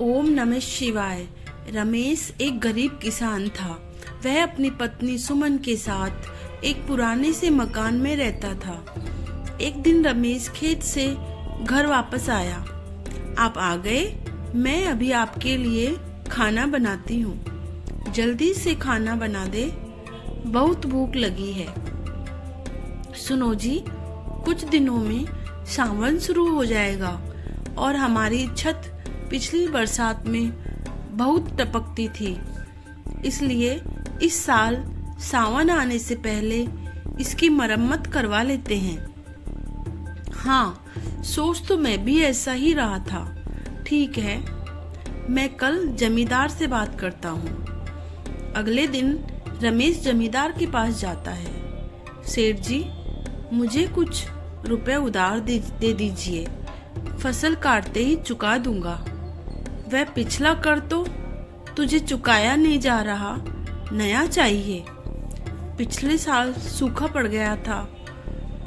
ओम नमः शिवाय। रमेश एक गरीब किसान था। वह अपनी पत्नी सुमन के साथ एक पुराने से मकान में रहता था। एक दिन रमेश खेत से घर वापस आया। आप आ गए? मैं अभी आपके लिए खाना बनाती हूँ। जल्दी से खाना बना दे, बहुत भूख लगी है। सुनो जी, कुछ दिनों में सावन शुरू हो जाएगा और हमारी छत पिछली बरसात में बहुत टपकती थी, इसलिए इस साल सावन आने से पहले इसकी मरम्मत करवा लेते हैं। हाँ, सोच तो मैं भी ऐसा ही रहा था। ठीक है, मैं कल जमींदार से बात करता हूँ। अगले दिन रमेश जमींदार के पास जाता है। सेठ जी, मुझे कुछ रुपए उधार दे दीजिए, फसल काटते ही चुका दूंगा। वह पिछला कर तो तुझे चुकाया नहीं जा रहा, नया चाहिए। पिछले साल सूखा पड़ गया था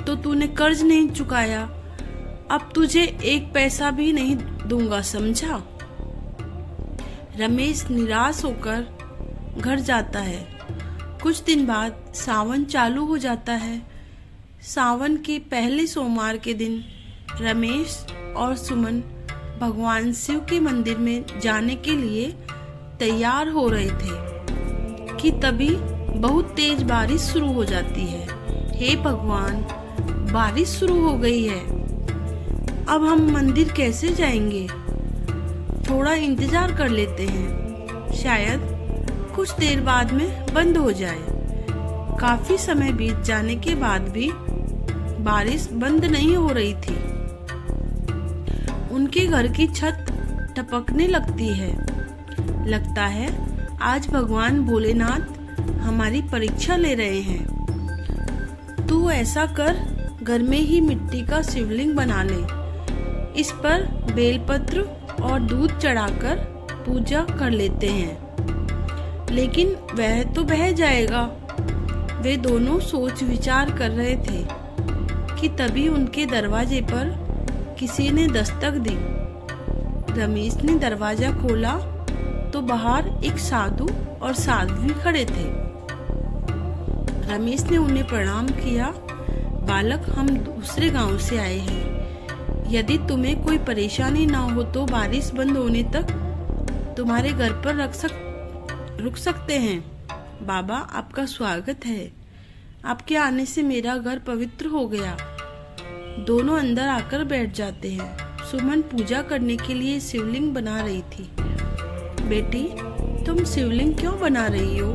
तो तूने कर्ज नहीं चुकाया, अब तुझे एक पैसा भी नहीं दूंगा, समझा? रमेश निराश होकर घर जाता है। कुछ दिन बाद सावन चालू हो जाता है। सावन के पहले सोमवार के दिन रमेश और सुमन भगवान शिव के मंदिर में जाने के लिए तैयार हो रहे थे कि तभी बहुत तेज बारिश शुरू हो जाती है। हे भगवान, बारिश शुरू हो गई है। अब हम मंदिर कैसे जाएंगे? थोड़ा इंतजार कर लेते हैं, शायद कुछ देर बाद में बंद हो जाए। काफी समय बीत जाने के बाद भी बारिश बंद नहीं हो रही थी। उनके घर की छत टपकने लगती है। लगता है आज भगवान भोलेनाथ हमारी परीक्षा ले रहे हैं। तू ऐसा कर, घर में ही मिट्टी का शिवलिंग बना ले। इस पर बेलपत्र और दूध चढ़ाकर पूजा कर लेते हैं। लेकिन वह तो बह जाएगा। वे दोनों सोच विचार कर रहे थे कि तभी उनके दरवाजे पर किसी ने दस्तक दी। रमेश ने दरवाजा खोला तो बाहर एक साधु और साध्वी खड़े थे। रमेश ने उन्हें प्रणाम किया। बालक, हम दूसरे गांव से आए हैं। यदि तुम्हें कोई परेशानी ना हो तो बारिश बंद होने तक तुम्हारे घर पर रुक सकते हैं। बाबा, आपका स्वागत है। आपके आने से मेरा घर पवित्र हो गया। दोनों अंदर आकर बैठ जाते हैं। सुमन पूजा करने के लिए शिवलिंग बना रही थी। बेटी, तुम शिवलिंग क्यों बना रही हो?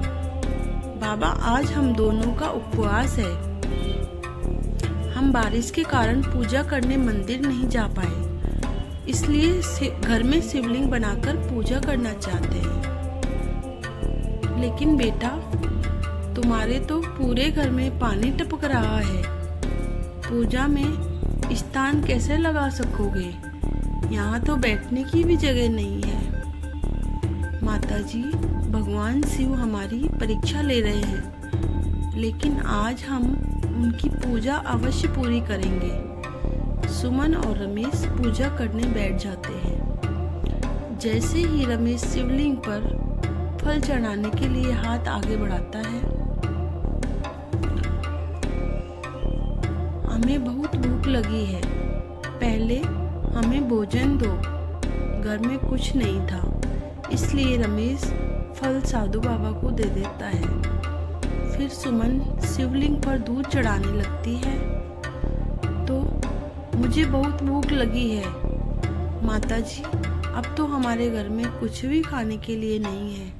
बाबा, आज हम दोनों का उपवास है। हम बारिश के कारण पूजा करने मंदिर नहीं जा पाए, इसलिए घर में शिवलिंग बनाकर पूजा करना चाहते हैं। लेकिन बेटा, तुम्हारे तो पूरे घर में पानी टपक रहा है। पूजा में स्थान कैसे लगा सकोगे? यहाँ तो बैठने की भी जगह नहीं है। माताजी, भगवान शिव हमारी परीक्षा ले रहे हैं, लेकिन आज हम उनकी पूजा अवश्य पूरी करेंगे। सुमन और रमेश पूजा करने बैठ जाते हैं। जैसे ही रमेश शिवलिंग पर फल चढ़ाने के लिए हाथ आगे बढ़ाता है, हमें बहुत भूख लगी है, पहले हमें भोजन दो। घर में कुछ नहीं था, इसलिए रमेश फल साधु बाबा को दे देता है। फिर सुमन शिवलिंग पर दूध चढ़ाने लगती है। तो मुझे बहुत भूख लगी है माताजी, अब तो हमारे घर में कुछ भी खाने के लिए नहीं है।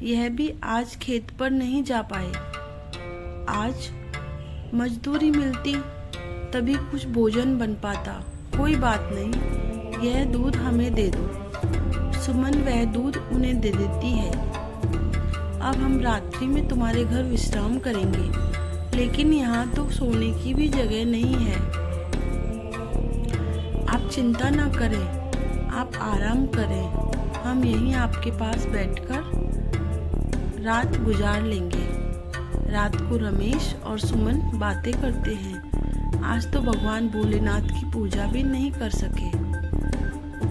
यह भी आज खेत पर नहीं जा पाए। आज मजदूरी मिलती तभी कुछ भोजन बन पाता। कोई बात नहीं, यह दूध हमें दे दो। सुमन वह दूध उन्हें दे देती है। अब हम रात्रि में तुम्हारे घर विश्राम करेंगे, लेकिन यहाँ तो सोने की भी जगह नहीं है। आप चिंता ना करें, आप आराम करें। हम यहीं आपके पास बैठकर रात गुजार लेंगे। रात को रमेश और सुमन बातें करते हैं। आज तो भगवान भोलेनाथ की पूजा भी नहीं कर सके।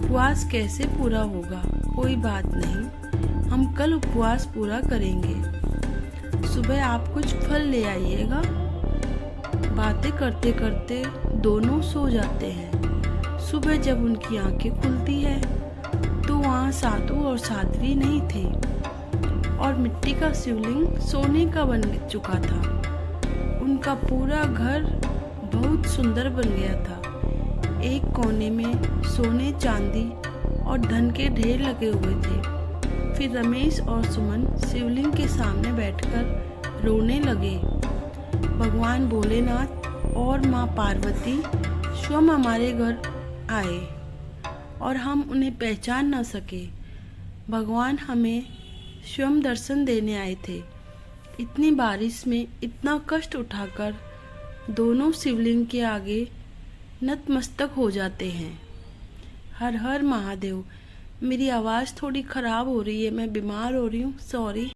उपवास कैसे पूरा होगा? कोई बात नहीं, हम कल उपवास पूरा करेंगे। सुबह आप कुछ फल ले आइएगा। बातें करते करते दोनों सो जाते हैं। सुबह जब उनकी आंखें खुलती है तो वहाँ साधु और साध्वी नहीं थे और मिट्टी का शिवलिंग सोने का बन चुका था। उनका पूरा घर बहुत सुंदर बन गया था। एक कोने में सोने, चांदी और धन के ढेर लगे हुए थे। फिर रमेश और सुमन शिवलिंग के सामने बैठकर रोने लगे। भगवान भोलेनाथ और माँ पार्वती स्वयं हमारे घर आए और हम उन्हें पहचान न सके। भगवान हमें स्वयं दर्शन देने आए थे। इतनी बारिश में इतना कष्ट उठाकर दोनों शिवलिंग के आगे नतमस्तक हो जाते हैं। हर हर महादेव। मेरी आवाज़ थोड़ी ख़राब हो रही है, मैं बीमार हो रही हूँ, सॉरी।